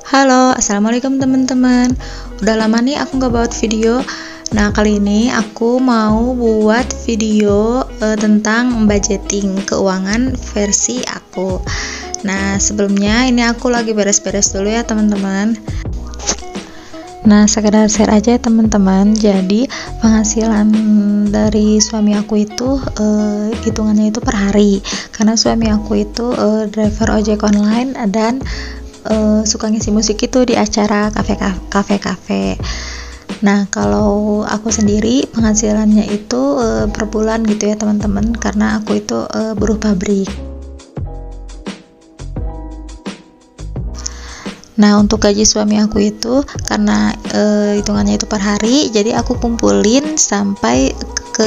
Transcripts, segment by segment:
Halo, assalamualaikum teman-teman. Udah lama nih aku nggak buat video. Nah, kali ini aku mau buat video tentang budgeting keuangan versi aku. Nah, sebelumnya ini aku lagi beres-beres dulu ya teman-teman. Nah, sekedar share aja ya teman-teman. Jadi penghasilan dari suami aku itu hitungannya itu per hari. Karena suami aku itu driver ojek online dan suka ngisi musik itu di acara kafe-kafe. Nah, kalau aku sendiri penghasilannya itu per bulan gitu ya teman-teman, karena aku itu buruh pabrik. Nah, untuk gaji suami aku itu karena hitungannya itu per hari, jadi aku kumpulin sampai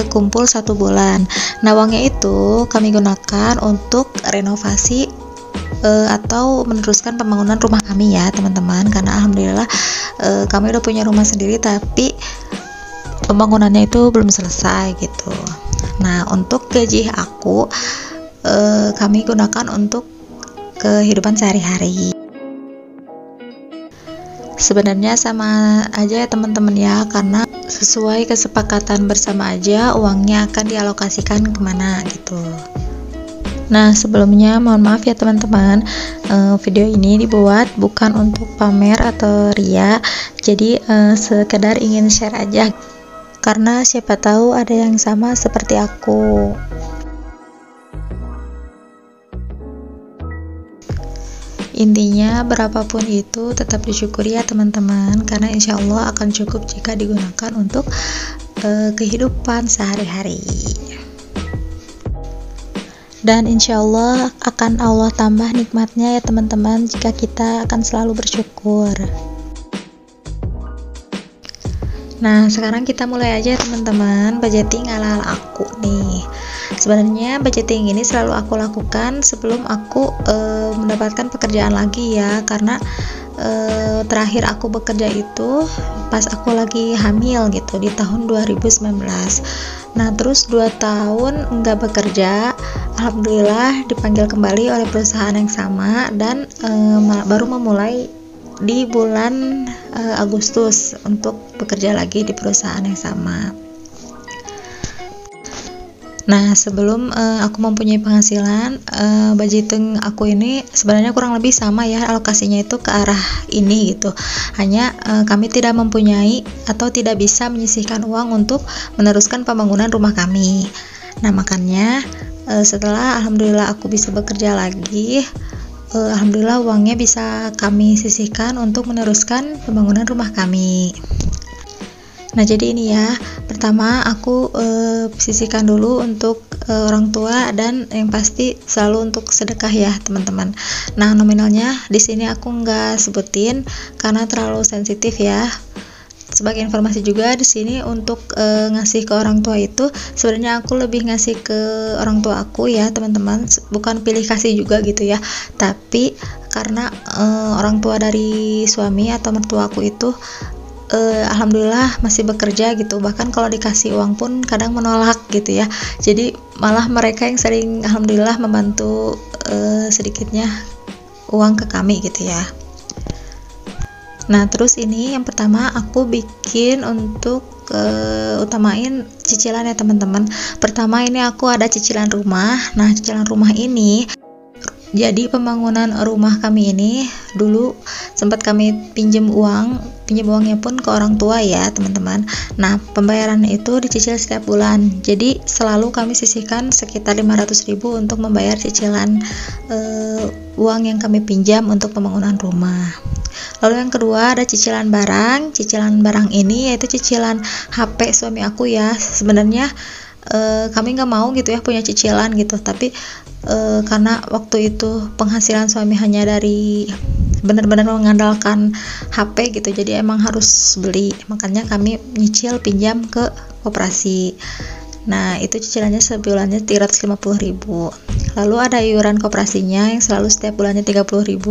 kumpul 1 bulan. Nah, uangnya itu kami gunakan untuk renovasi atau meneruskan pembangunan rumah kami ya teman-teman, karena alhamdulillah kami udah punya rumah sendiri tapi pembangunannya itu belum selesai gitu. Nah, untuk gaji aku kami gunakan untuk kehidupan sehari-hari. Sebenarnya sama aja ya teman-teman ya, karena sesuai kesepakatan bersama aja uangnya akan dialokasikan kemana gitu. Nah, sebelumnya mohon maaf ya teman-teman, video ini dibuat bukan untuk pamer atau ria, jadi sekedar ingin share aja, karena siapa tahu ada yang sama seperti aku. Intinya berapapun itu tetap disyukuri ya teman-teman, karena insya Allah akan cukup jika digunakan untuk kehidupan sehari-hari. Dan insya Allah akan Allah tambah nikmatnya ya teman-teman jika kita akan selalu bersyukur. Nah, sekarang kita mulai aja teman-teman budgeting ala-ala aku nih. Sebenarnya budgeting ini selalu aku lakukan sebelum aku mendapatkan pekerjaan lagi ya, karena terakhir aku bekerja itu pas aku lagi hamil gitu di tahun 2019. Nah, terus 2 tahun nggak bekerja, alhamdulillah dipanggil kembali oleh perusahaan yang sama dan baru memulai di bulan Agustus untuk bekerja lagi di perusahaan yang sama. Nah, sebelum aku mempunyai penghasilan, budgeting aku ini sebenarnya kurang lebih sama ya, alokasinya itu ke arah ini gitu. Hanya kami tidak mempunyai atau tidak bisa menyisihkan uang untuk meneruskan pembangunan rumah kami. Nah, makanya setelah alhamdulillah aku bisa bekerja lagi, alhamdulillah uangnya bisa kami sisihkan untuk meneruskan pembangunan rumah kami. Nah, jadi ini ya, pertama aku sisihkan dulu untuk orang tua dan yang pasti selalu untuk sedekah ya teman-teman. Nah, nominalnya di sini aku nggak sebutin karena terlalu sensitif ya. Sebagai informasi juga di sini untuk ngasih ke orang tua itu sebenarnya aku lebih ngasih ke orang tua aku ya teman-teman, bukan pilih kasih juga gitu ya, tapi karena orang tua dari suami atau mertua aku itu alhamdulillah masih bekerja gitu, bahkan kalau dikasih uang pun kadang menolak gitu ya, jadi malah mereka yang sering alhamdulillah membantu sedikitnya uang ke kami gitu ya. Nah, terus ini yang pertama aku bikin untuk utamain cicilan ya teman-teman. Pertama ini aku ada cicilan rumah. Nah, cicilan rumah ini jadi pembangunan rumah kami ini dulu sempat kami pinjam uangnya pun ke orang tua ya teman-teman. Nah, pembayarannya itu dicicil setiap bulan, jadi selalu kami sisihkan sekitar 500.000 untuk membayar cicilan uang yang kami pinjam untuk pembangunan rumah. Lalu yang kedua ada cicilan barang. Cicilan barang ini yaitu cicilan HP suami aku ya. Sebenarnya kami nggak mau gitu ya punya cicilan gitu, tapi karena waktu itu penghasilan suami hanya dari benar-benar mengandalkan HP gitu, jadi emang harus beli, makanya kami nyicil pinjam ke koperasi. Nah, itu cicilannya sebulannya 350.000. Lalu ada iuran koperasinya yang selalu setiap bulannya 30.000.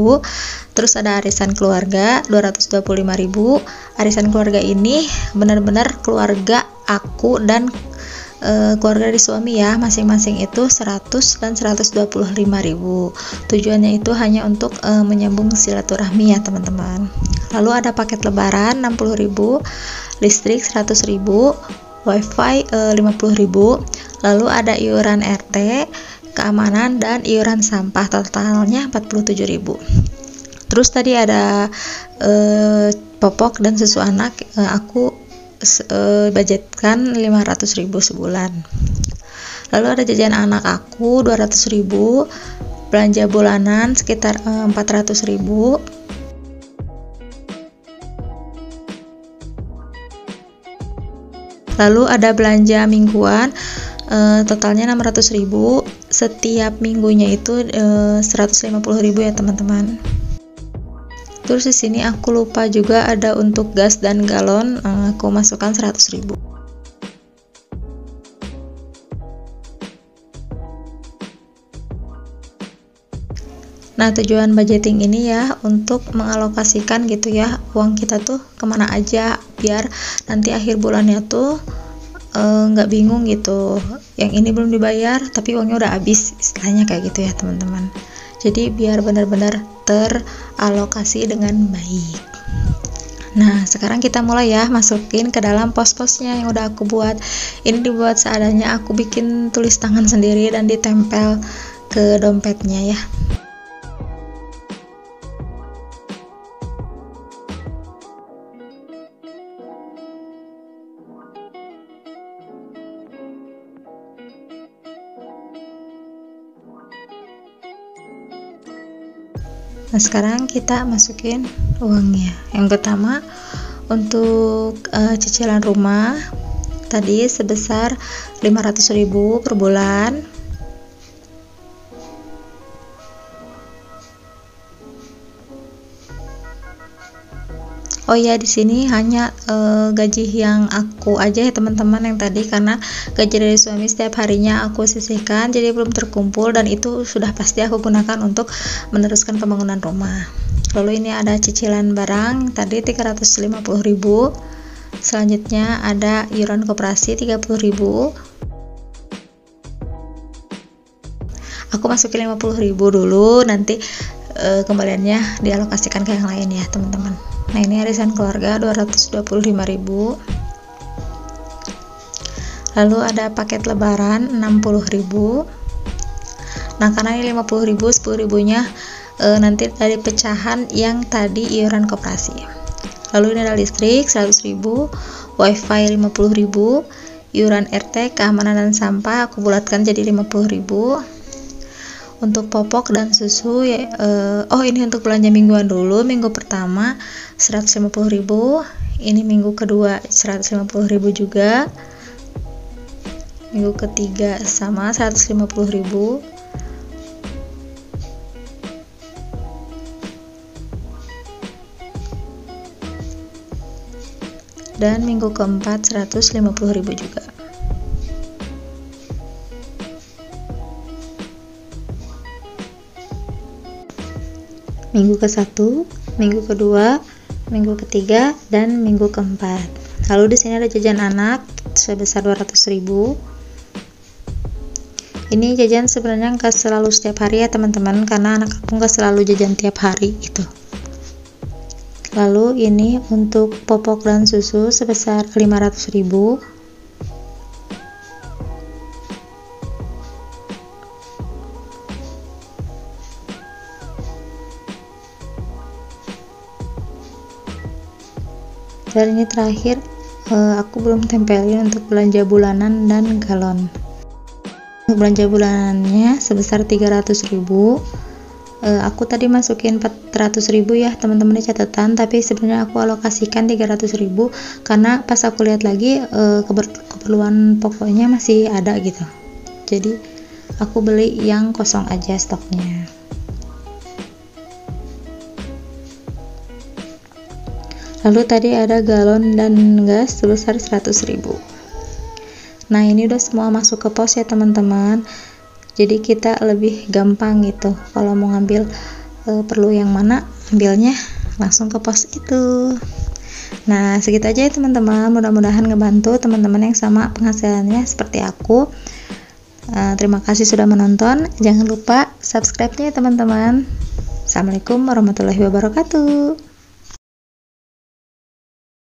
Terus ada arisan keluarga 225.000. Arisan keluarga ini benar-benar keluarga aku dan keluarga dari suami ya, masing-masing itu 100 dan 125.000. Tujuannya itu hanya untuk menyambung silaturahmi ya teman-teman. Lalu ada paket lebaran 60.000, listrik 100.000, wifi 50.000, lalu ada iuran RT, keamanan, dan iuran sampah, totalnya 47.000. Terus tadi ada popok dan susu anak, aku budgetkan 500.000 sebulan. Lalu ada jajan anak aku 200.000, belanja bulanan sekitar 400.000. Lalu ada belanja mingguan, totalnya 600.000, setiap minggunya itu 150.000 ya teman-teman. Terus di sini aku lupa juga ada untuk gas dan galon, aku masukkan 100.000. Nah, tujuan budgeting ini ya untuk mengalokasikan gitu ya uang kita tuh kemana aja, biar nanti akhir bulannya tuh nggak bingung gitu, yang ini belum dibayar tapi uangnya udah habis, istilahnya kayak gitu ya teman-teman. Jadi biar benar-benar teralokasi dengan baik. Nah, sekarang kita mulai ya masukin ke dalam pos-posnya yang udah aku buat. Ini dibuat seadanya, aku bikin tulis tangan sendiri dan ditempel ke dompetnya ya. Nah, sekarang kita masukin uangnya. Yang pertama untuk cicilan rumah tadi sebesar 500.000 per bulan. Oh ya, di sini hanya gaji yang aku aja ya teman-teman yang tadi, karena gaji dari suami setiap harinya aku sisihkan, jadi belum terkumpul dan itu sudah pasti aku gunakan untuk meneruskan pembangunan rumah. Lalu ini ada cicilan barang tadi 350.000. Selanjutnya ada iuran koperasi 30.000. Aku masukin 50.000 dulu, nanti kembaliannya dialokasikan ke yang lain ya teman-teman. Nah, ini arisan keluarga 225.000. Lalu ada paket lebaran 60.000. Nah, karena ini 50.000, 10.000-nya nanti dari pecahan yang tadi iuran koperasi. Lalu ini ada listrik 100.000, wifi 50.000, iuran RT, keamanan dan sampah aku bulatkan jadi 50.000. Untuk popok dan susu ya, ini untuk belanja mingguan dulu. Minggu pertama 150.000, ini minggu kedua 150.000 juga, minggu ketiga sama 150.000, dan minggu keempat 150.000 juga. Minggu ke-1, minggu kedua, minggu ketiga, dan minggu keempat. Lalu di sini ada jajan anak sebesar 200.000. Ini jajan sebenarnya nggak selalu setiap hari ya teman-teman, karena anak aku nggak selalu jajan tiap hari gitu. Lalu ini untuk popok dan susu sebesar 500.000. Dan ini terakhir aku belum tempelin untuk belanja bulanan dan galon. Untuk belanja bulanannya sebesar 300.000. Aku tadi masukin 400.000 ya teman-teman di catatan, tapi sebenarnya aku alokasikan 300.000 karena pas aku lihat lagi keperluan pokoknya masih ada gitu. Jadi aku beli yang kosong aja stoknya. Lalu tadi ada galon dan gas sebesar 100.000. Nah, ini udah semua masuk ke pos ya teman-teman. Jadi kita lebih gampang gitu. Kalau mau ngambil perlu yang mana, ambilnya langsung ke pos itu. Nah, segitu aja ya teman-teman, mudah-mudahan ngebantu teman-teman yang sama penghasilannya seperti aku. Terima kasih sudah menonton, jangan lupa subscribe-nya ya teman-teman. Assalamualaikum warahmatullahi wabarakatuh.